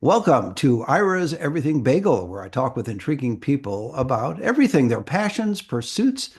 Welcome to Ira's Everything Bagel, where I talk with intriguing people about everything, their passions, pursuits,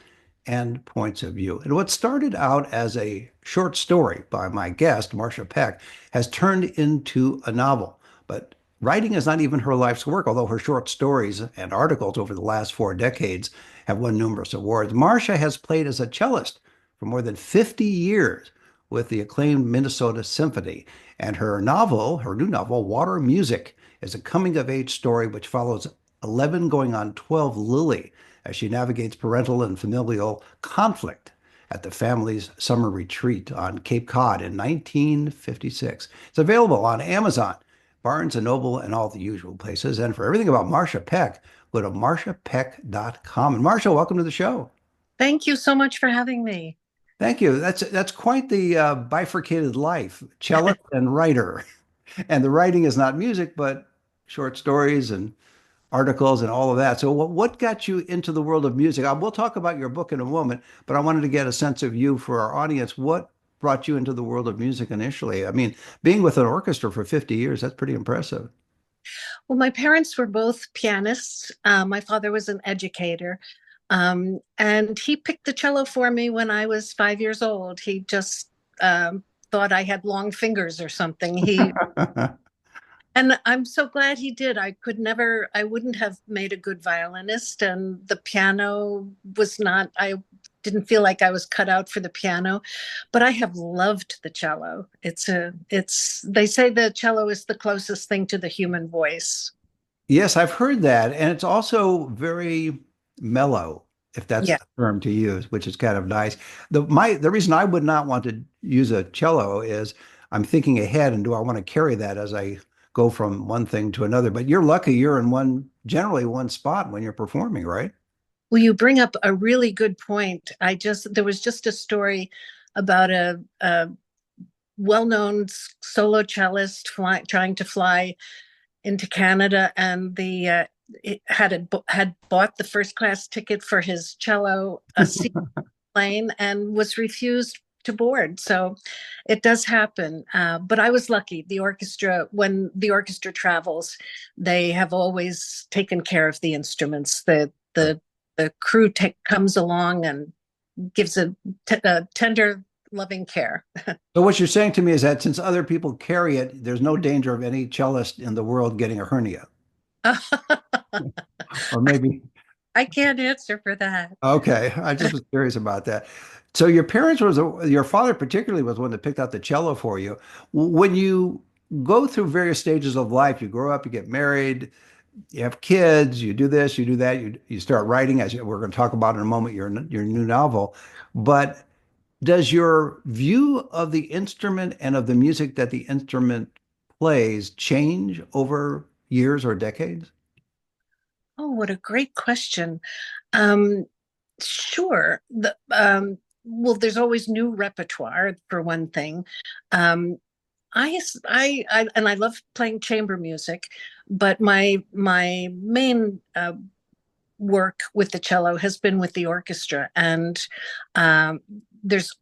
and points of view. And what started out as a short story by my guest, Marcia Peck, has turned into a novel. But writing is not even her life's work, although her short stories and articles over the last 4 decades have won numerous awards. Marcia has played as a cellist for more than 50 years with the acclaimed Minnesota Symphony. And her new novel, Water Music, is a coming of age story which follows 11 going on 12 Lily as she navigates parental and familial conflict at the family's summer retreat on Cape Cod in 1956. It's available on Amazon, Barnes& and Noble, and all the usual places. And for everything about Marcia Peck, go to marciapeck.com. And Marcia, welcome to the show. Thank you so much for having me. Thank you. That's quite the bifurcated life, cellist and writer. And the writing is not music, but short stories and articles and all of that. So what got you into the world of music? We'll talk about your book in a moment, but I wanted to get a sense of you for our audience. What brought you into the world of music initially? I mean, being with an orchestra for 50 years, that's pretty impressive. Well, my parents were both pianists. My father was an educator, and he picked the cello for me when I was 5 years old. He just thought I had long fingers or something. And I'm so glad he did. I wouldn't have made a good violinist, and the piano was not, I didn't feel like I was cut out for the piano, but I have loved the cello. They say the cello is the closest thing to the human voice. Yes, I've heard that. And it's also very mellow, if that's Yeah. the term to use, which is kind of nice. The reason I would not want to use a cello is I'm thinking ahead and do I want to carry that as I go from one thing to another. But you're lucky you're in generally one spot when you're performing, right? Well, you bring up a really good point. There was just a story about a well-known solo cellist trying to fly into Canada, and the it had bought the first class ticket for his cello a seaplane and was refused to board. So it does happen. But I was lucky. When the orchestra travels, they have always taken care of the instruments. The crew comes along and gives a tender, loving care. So what you're saying to me is that since other people carry it, there's no danger of any cellist in the world getting a hernia. Or maybe, I can't answer for that. okay, I just was curious about that. So your father particularly was one that picked out the cello for you. When you go through various stages of life, you grow up, you get married, you have kids, you do this, you do that, you start writing, we're going to talk about in a moment, your new novel. But does your view of the instrument and of the music that the instrument plays change over years or decades? Oh, what a great question. Um, sure. Well, there's always new repertoire for one thing. Um, and I love playing chamber music, but my main work with the cello has been with the orchestra, and there's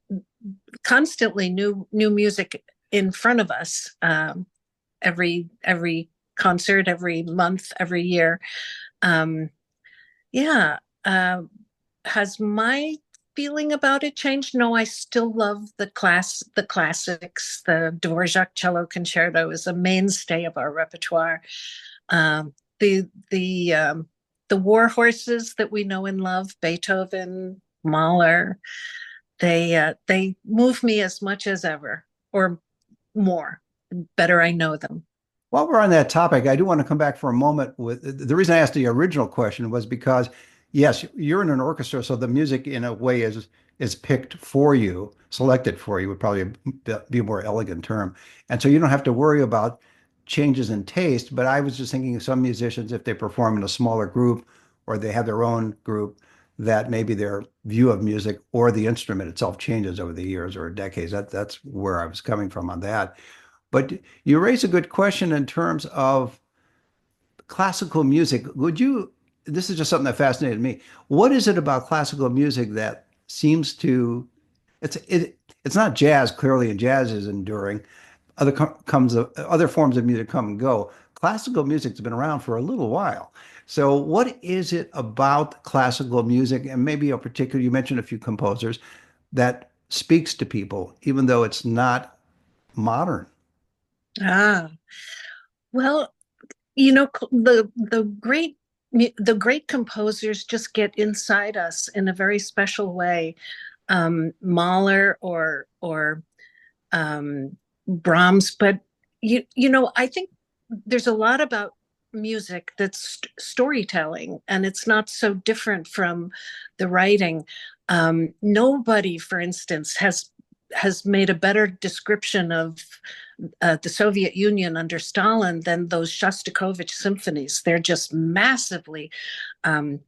constantly new music in front of us, every concert, every month, every year. Um, yeah. Has my feeling about it changed? No, I still love the classics. The Dvorak cello concerto is a mainstay of our repertoire. Um, the the the war horses that we know and love, Beethoven, Mahler, they move me as much as ever, or more. Better I know them. While we're on that topic, I do want to come back for a moment with the reason I asked the original question was because, yes, you're in an orchestra, so the music in a way is picked for you, selected for you would probably be a more elegant term. And so you don't have to worry about changes in taste. But I was just thinking of some musicians, if they perform in a smaller group or they have their own group, that maybe their view of music or the instrument itself changes over the years or decades. That's where I was coming from on that. But you raise a good question in terms of classical music. This is just something that fascinated me. What is it about classical music that seems to, it's not jazz clearly, and jazz is enduring. Other forms of music come and go. classical music's been around for a little while. So what is it about classical music, and maybe a particular, you mentioned a few composers, that speaks to people, even though it's not modern? Ah, well, the great composers just get inside us in a very special way. Mahler or Brahms, but I think there's a lot about music that's storytelling, and it's not so different from the writing. Nobody, for instance, has made a better description of the Soviet Union under Stalin than those Shostakovich symphonies. They're just massively um,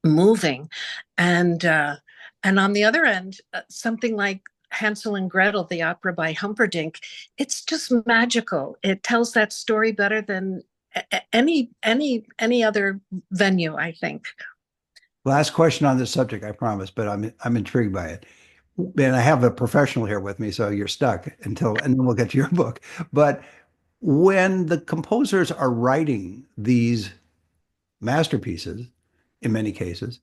moving, and uh, and on the other end, something like Hansel and Gretel, the opera by Humperdinck, it's just magical. It tells that story better than any other venue, I think. Last question on this subject, I promise, but I'm intrigued by it. And I have a professional here with me, so you're stuck until, and then we'll get to your book. But when the composers are writing these masterpieces, in many cases,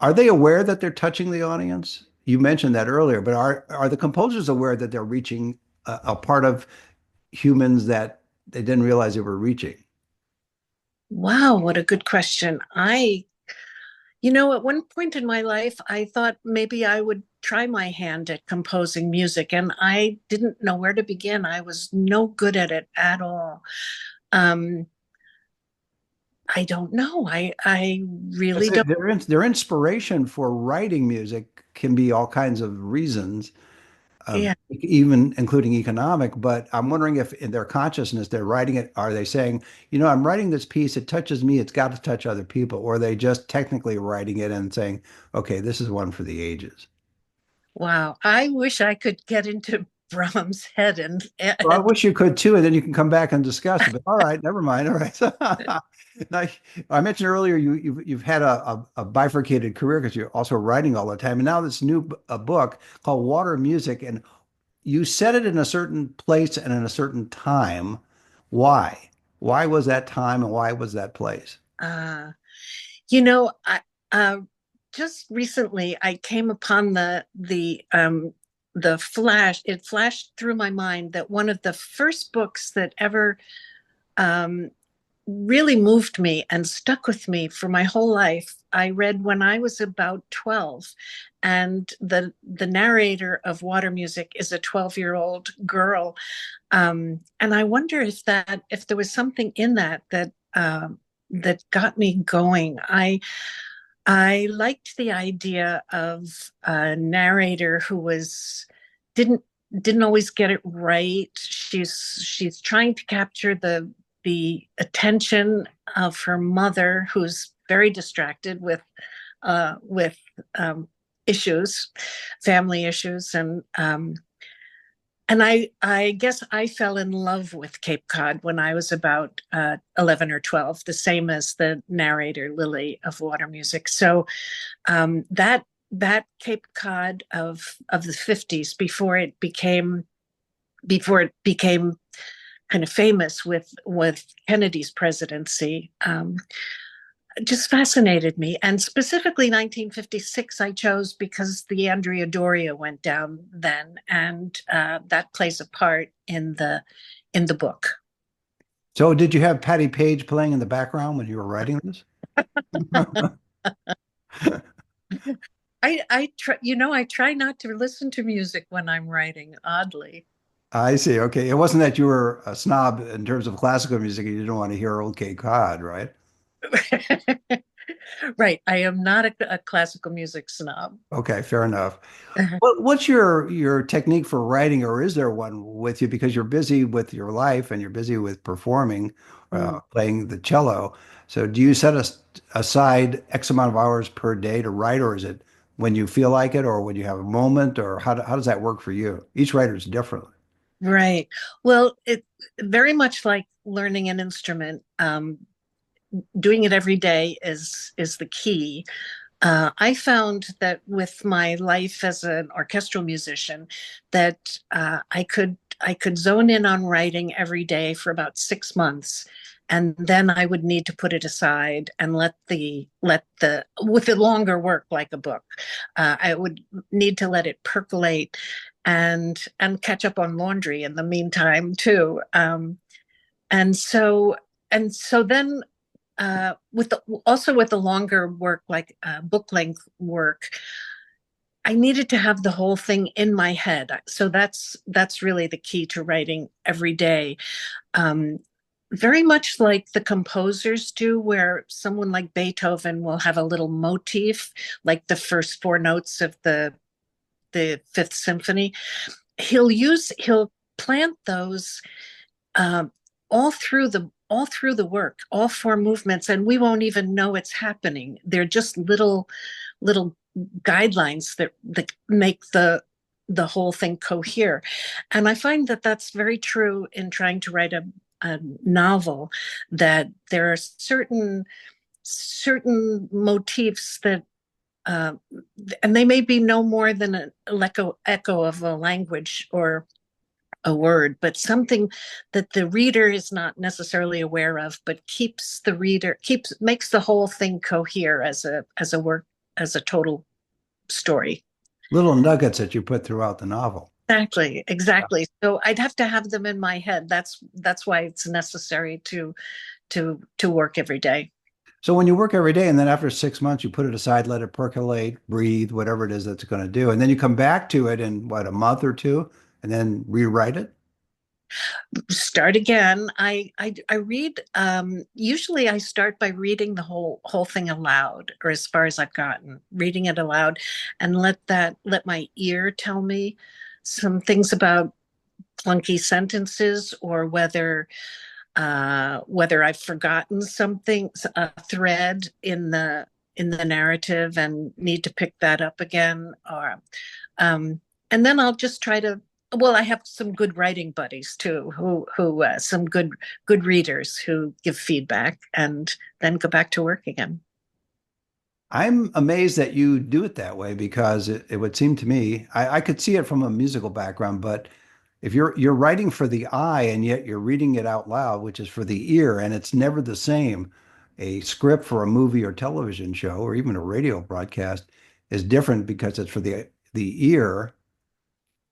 are they aware that they're touching the audience? You mentioned that earlier, but are the composers aware that they're reaching a part of humans that they didn't realize they were reaching? Wow, what a good question. At one point in my life, I thought maybe I would try my hand at composing music, and I didn't know where to begin. I was no good at it at all. Um, I don't know. I Because really don't. their inspiration for writing music can be all kinds of reasons, Yeah. even including economic. But I'm wondering if in their consciousness they're writing it, are they saying, I'm writing this piece, it touches me, it's got to touch other people, or are they just technically writing it and saying, okay, this is one for the ages? Wow. I wish I could get into Brahms' head Well, I and wish you could too, and then you can come back and discuss it. But all right, never mind. All right. Now, I mentioned earlier you've had a bifurcated career because you're also writing all the time, and now this new a book called Water Music, and you set it in a certain place and in a certain time. Why? Why was that time and why was that place? uh, you know, I just recently I came upon the flash. It flashed through my mind that one of the first books that ever um, really moved me and stuck with me for my whole life. I read when I was about 12, and the narrator of Water Music is a 12-year-old girl. And I wonder if there was something in that got me going. I liked the idea of a narrator who was didn't didn't always get it right. She's trying to capture the attention of her mother, who's very distracted with issues, family issues, and I guess I fell in love with Cape Cod when I was about 11 or 12, the same as the narrator Lily of Water Music. So that Cape Cod of the 50s, before it became kind of famous with Kennedy's presidency, just fascinated me. And specifically 1956, I chose because the Andrea Doria went down then, and that plays a part in the book. So, did you have Patty Page playing in the background when you were writing this? I try not to listen to music when I'm writing. Oddly, I see. Okay. It wasn't that you were a snob in terms of classical music and you didn't want to hear old Cape Cod, right? right. I am not a classical music snob. Okay, fair enough. What's your technique for writing, or is there one with you? Because you're busy with your life and you're busy with performing, Mm. playing the cello. So do you set aside X amount of hours per day to write, or is it when you feel like it, or when you have a moment, or how does that work for you? Each writer is different. Right. Well, it very much like learning an instrument. Doing it every day is the key. I found that with my life as an orchestral musician, that I could zone in on writing every day for about 6 months, and then I would need to put it aside and let the with the longer work like a book, I would need to let it percolate and catch up on laundry in the meantime too. And so then with the longer work, like book length work, I needed to have the whole thing in my head. So that's really the key to writing every day. Um, Very much like the composers do, where someone like Beethoven will have a little motif, like the first four notes of the Fifth Symphony. He'll plant those um, all through the work, all four movements, and we won't even know it's happening. They're just little guidelines that make the whole thing cohere. And I find that that's very true in trying to write a novel. That there are certain motifs that uh, and they may be no more than an echo of a language or a word, but something that the reader is not necessarily aware of, but makes the whole thing cohere as a work, as a total story. Little nuggets that you put throughout the novel. Exactly, exactly. So I'd have to have them in my head. That's why it's necessary to work every day. So when you work every day and then after 6 months, you put it aside, let it percolate, breathe, whatever it is that's going to do. And then you come back to it in what, a month or two, and then rewrite it? Start again. I read. Usually, I start by reading the whole thing aloud, or as far as I've gotten, reading it aloud, and let my ear tell me some things about clunky sentences, or whether I've forgotten something, a thread in the narrative, and need to pick that up again, or and then I'll just try to. Well, I have some good writing buddies too, who some good readers who give feedback, and then go back to work again. I'm amazed that you do it that way because it would seem to me, I could see it from a musical background, but if you're writing for the eye and yet you're reading it out loud, which is for the ear, and it's never the same. A script for a movie or television show or even a radio broadcast is different because it's for the ear,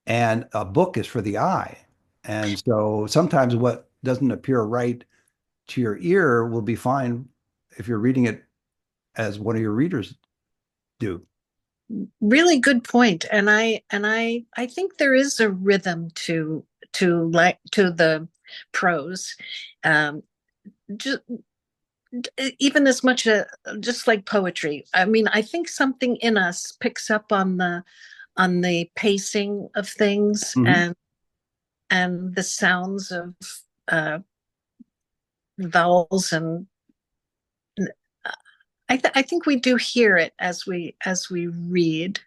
and a book is for the eye. And so sometimes what doesn't appear right to your ear will be fine if you're reading it as one of your readers do. Really good point. And I think there is a rhythm to the prose. Um, just even as much just like poetry. I mean, I think something in us picks up on the pacing of things, Mhm. and the sounds of uh, vowels, and I think we do hear it as we read.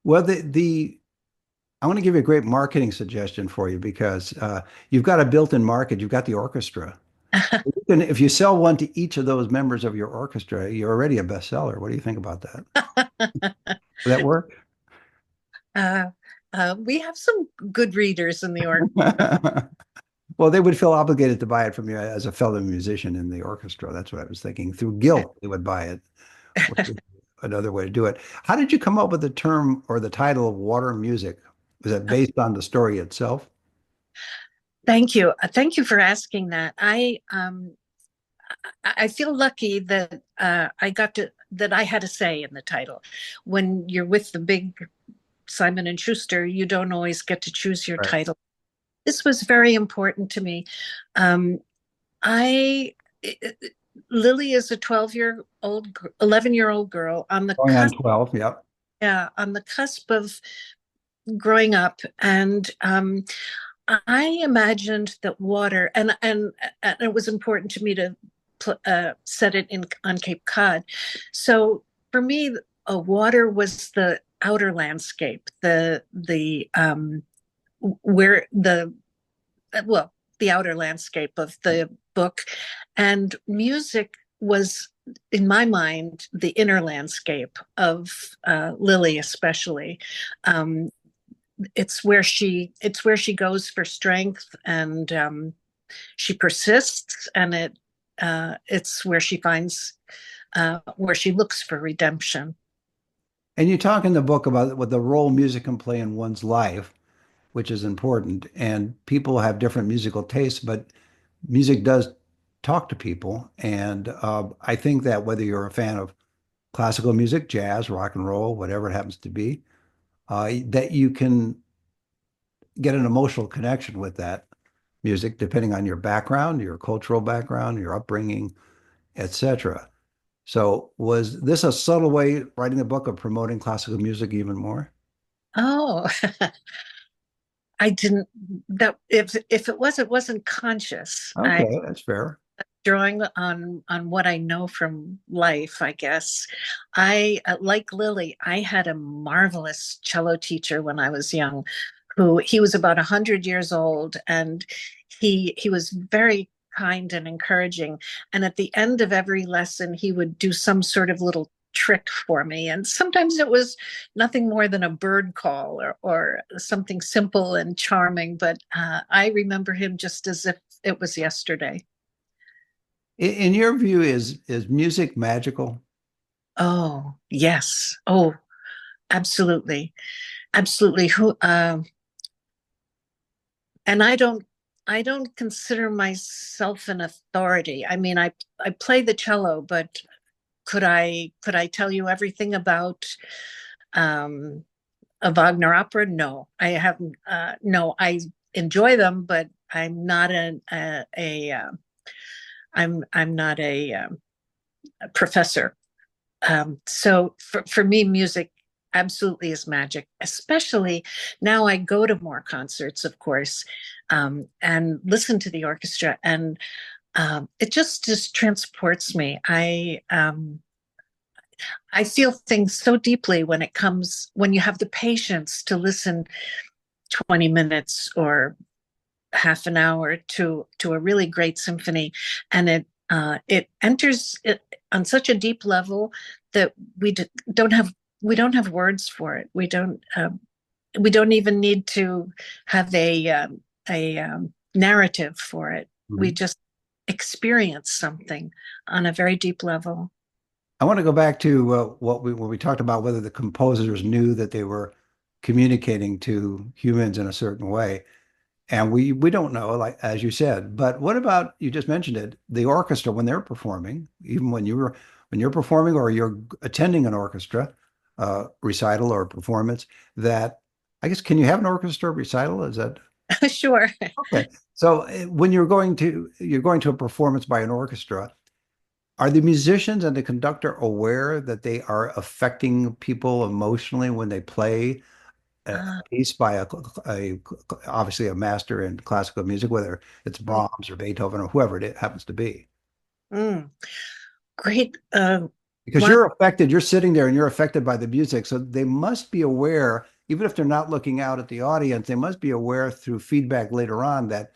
Well, the I want to give you a great marketing suggestion for you because you've got a built-in market. You've got the orchestra. And if you sell one to each of those members of your orchestra, you're already a bestseller. What do you think about that? Will that work? uh, we have some good readers in the org. Well, they would feel obligated to buy it from you as a fellow musician in the orchestra. That's what I was thinking. Through guilt, they would buy it, which is another way to do it. How did you come up with the term or the title of water music? Was it based on the story itself? Thank you. Thank you for asking that. I feel lucky that I had a say in the title. When you're with the big Simon and Schuster, you don't always get to choose your Right. title. This was very important to me. Um, I Lily is a 12-year-old, 11-year-old girl on the Going on cusp, 12. Yep. yeah, on the cusp of growing up, and I imagined that water, and it was important to me to set it in on Cape Cod. So for me, water was the outer landscape, the where the well, the outer landscape of the book, and music was, in my mind, the inner landscape of Lily, especially. Um, it's where she goes for strength, and she persists, and it's where she looks for redemption. And you talk in the book about what the role music can play in one's life, which is important. And people have different musical tastes, but music does talk to people. And I think that whether you're a fan of classical music, jazz, rock and roll, whatever it happens to be, that you can get an emotional connection with that music, depending on your background, your cultural background, your upbringing, etc. So, was this a subtle way, writing the book, of promoting classical music even more? Oh, I didn't that if it was, it wasn't conscious. I Okay, that's fair. drawing on what I know from life, I guess. I like Lily, I had a marvelous cello teacher when I was young, who he was about 100 years old, and he was very kind and encouraging. And at the end of every lesson, he would do some sort of little trick for me. And sometimes it was nothing more than a bird call, or something simple and charming. But I remember him just as if it was yesterday. In your view, is music magical? Oh, yes. Oh, absolutely. Absolutely. And I don't consider myself an authority. I mean, I play the cello, but could I tell you everything about um a Wagner opera? No, I haven't. No, I enjoy them, but I'm not a professor. So for me, music absolutely is magic, especially now I go to more concerts, of course, and listen to the orchestra, and it just transports me. I feel things so deeply when you have the patience to listen 20 minutes or half an hour to a really great symphony, and it enters it on such a deep level that don't have we don't have words for it. We don't even need to have a narrative for it. We Mhm. just experience something on a very deep level. I want to go back to when we talked about whether the composers knew that they were communicating to humans in a certain way. And we don't know, like as you said. But what about, you just mentioned it, the orchestra when they're performing, even when you're performing or you're attending an orchestra recital or performance, that I guess, can you have an orchestra recital? Is that Sure. okay? So when you're going to a performance by an orchestra, are the musicians and the conductor aware that they are affecting people emotionally when they play a uh, piece by a obviously a master in classical music, whether it's Brahms or Beethoven or whoever it happens to be. mm, great. Because Wow. you're affected, you're sitting there and you're affected by the music. So they must be aware, even if they're not looking out at the audience, they must be aware through feedback later on that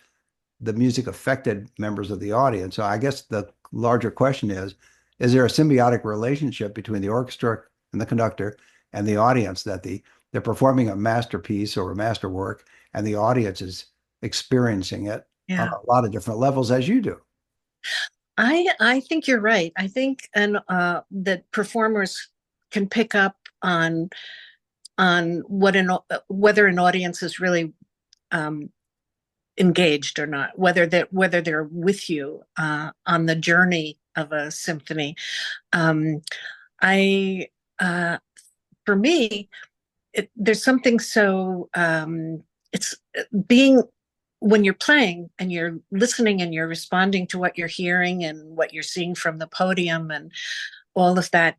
the music affected members of the audience. So I guess the larger question is there a symbiotic relationship between the orchestra and the conductor and the audience, that they're performing a masterpiece or a masterwork and the audience is experiencing it on Yeah. a lot of different levels as you do? I think you're right. I think and that performers can pick up on whether an audience is really um, engaged or not, whether they're with you on the journey of a symphony. Um, I uh, for me, there's something so it's being when you're playing and you're listening and you're responding to what you're hearing and what you're seeing from the podium and all of that.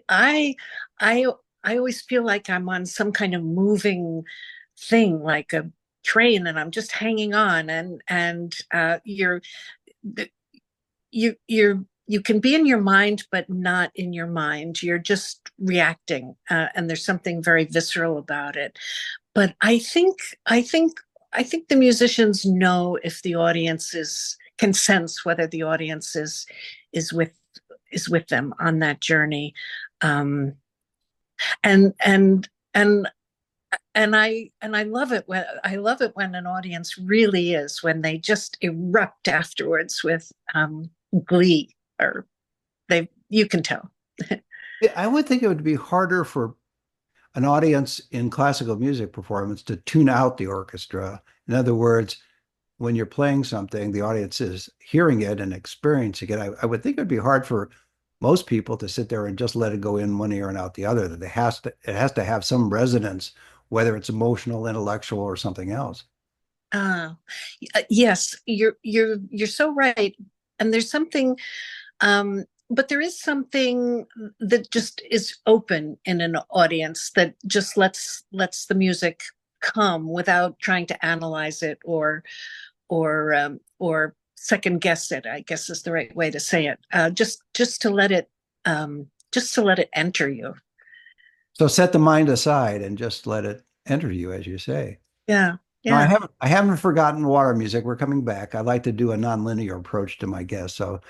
I I always feel like I'm on some kind of moving thing, like a train, and I'm just hanging on. And you can be in your mind, but not in your mind. You're just reacting, and there's something very visceral about it. But I think the musicians know if the audience is can sense whether the audience is with is with them on that journey. Um, and and I love it when an audience really is, when they just erupt afterwards with glee, or they you can tell. Yeah, I would think it would be harder for an audience in classical music performance to tune out the orchestra. In other words, when you're playing something, the audience is hearing it and experiencing it. I would think it'd be hard for most people to sit there and just let it go in one ear and out the other. That it has to have some resonance, whether it's emotional, intellectual, or something else. Uh, yes, you're so right. And there's something, but there is something that just is open in an audience, that just lets the music come without trying to analyze it, or second guess it, I guess is the right way to say it. Just to let it enter you. So set the mind aside and just let it enter you, as you say. Yeah, No, yeah. I haven't forgotten water music. We're coming back. I like to do a nonlinear approach to my guests, so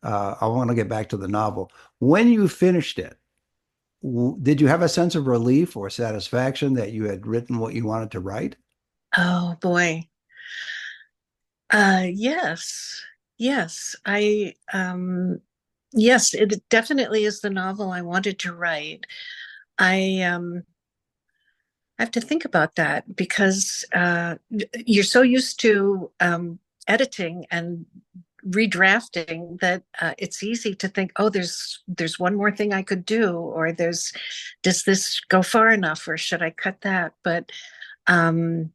I want to get back to the novel. When you finished it, did you have a sense of relief or satisfaction that you had written what you wanted to write? Oh boy. Yes. Yes. Yes, it definitely is the novel I wanted to write. I have to think about that, because you're so used to editing and redrafting that it's easy to think, oh, there's one more thing I could do, or does this go far enough, or should I cut that? Um,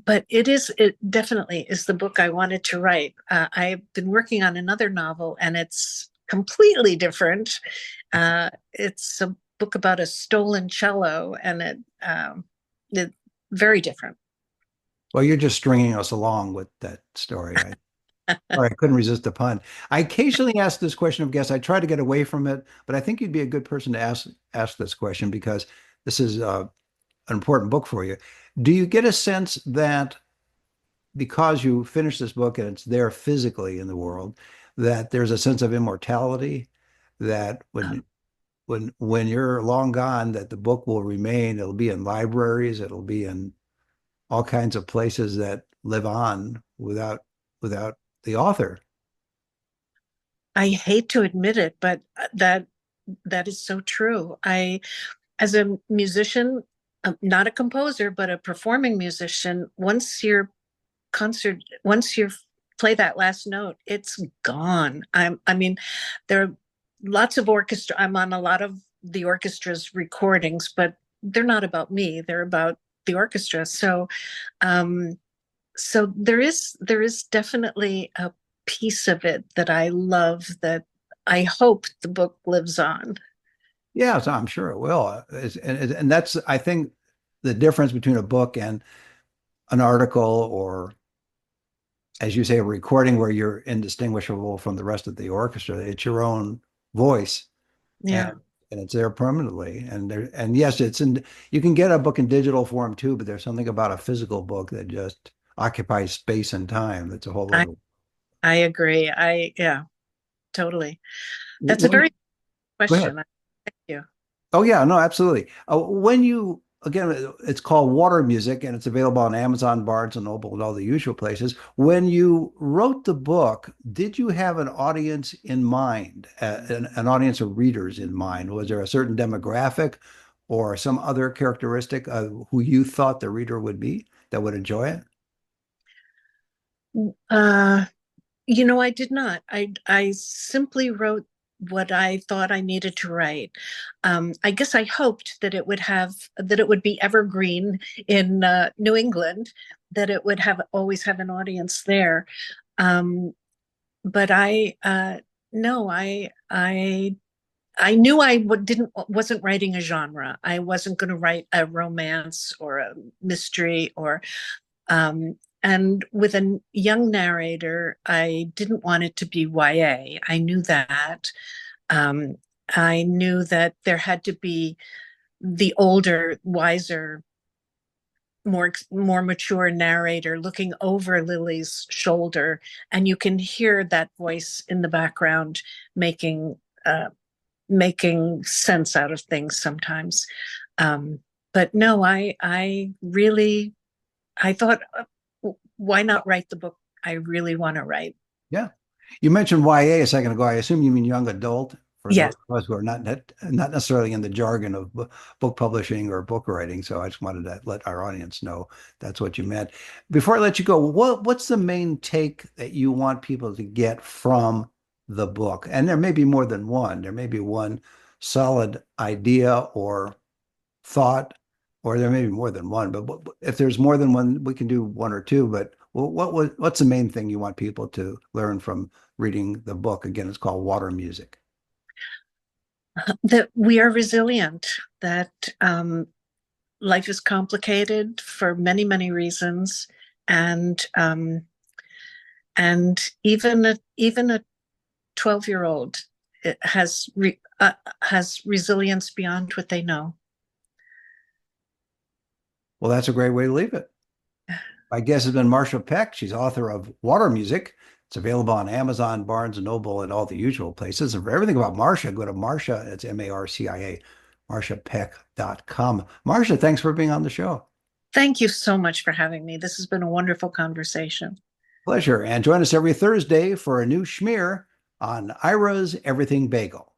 but it definitely is the book I wanted to write. I've been working on another novel, and it's completely different. It's a book about a stolen cello, and it very different. Well, you're just stringing us along with that story. Sorry, I couldn't resist the pun. I occasionally ask this question of guests. I try to get away from it, but I think you'd be a good person to ask this question because this is an important book for you. Do you get a sense that because you finished this book and it's there physically in the world, that there's a sense of immortality, that when you're long gone, that the book will remain, it'll be in libraries, it'll be in all kinds of places that live on without the author. I hate to admit it, but that is so true. As a musician, not a composer, but a performing musician, once you play that last note, it's gone. I mean, there are lots of orchestra. I'm on a lot of the orchestra's recordings, but they're not about me. They're about the orchestra. Um, so there is definitely a piece of it that I love, that I hope the book lives on. Yeah, so I'm sure it will. And that's, I think, the difference between a book and an article, or, as you say, a recording where you're indistinguishable from the rest of the orchestra. It's your own voice, and Yeah. and it's there permanently. And yes, it's in. You can get a book in digital form too, but there's something about a physical book that just occupies space and time. That's a whole I other. I agree. Yeah, totally. That's a When, very good go ahead. question. Thank you. Oh yeah, no, absolutely. When you again, it's called Water Music, and it's available on Amazon, Barnes and Noble, and all the usual places. When you wrote the book, did you have an audience in mind, an audience of readers in mind? Was there a certain demographic or some other characteristic of who you thought the reader would be that would enjoy it? Uh, I did not. I simply wrote what I thought I needed to write. I guess I hoped that it would be evergreen in New England, that it would have always have an audience there. Um, but I no, I knew didn't wasn't writing a genre. I wasn't going to write a romance or a mystery, or and with a young narrator, I didn't want it to be YA. I knew that. Um, I knew that there had to be the older, wiser, more mature narrator looking over Lily's shoulder, and you can hear that voice in the background making uh, making sense out of things sometimes. Um, But no, I really, I thought, why not write the book I really want to write? Yeah. You mentioned YA a second ago. I assume you mean young adult for those Yes. of us who are not necessarily in the jargon of book publishing or book writing. So I just wanted to let our audience know that's what you meant. Before I let you go, what's the main take that you want people to get from the book? And there may be more than one. There may be one solid idea or thought, or there may be more than one, but if there's more than one, we can do one or two. But what's the main thing you want people to learn from reading the book? Again, it's called Water Music. That we are resilient, that life is complicated for many, many reasons. And even a 12-year-old has resilience beyond what they know. Well, that's a great way to leave it. My guest has been Marcia Peck. She's author of Water Music. It's available on Amazon, Barnes and Noble, and all the usual places. And for everything about Marcia, go to Marcia. It's Marcia, marciapeck.com. Marcia, thanks for being on the show. Thank you so much for having me. This has been a wonderful conversation. Pleasure. And join us every Thursday for a new schmear on Ira's Everything Bagel.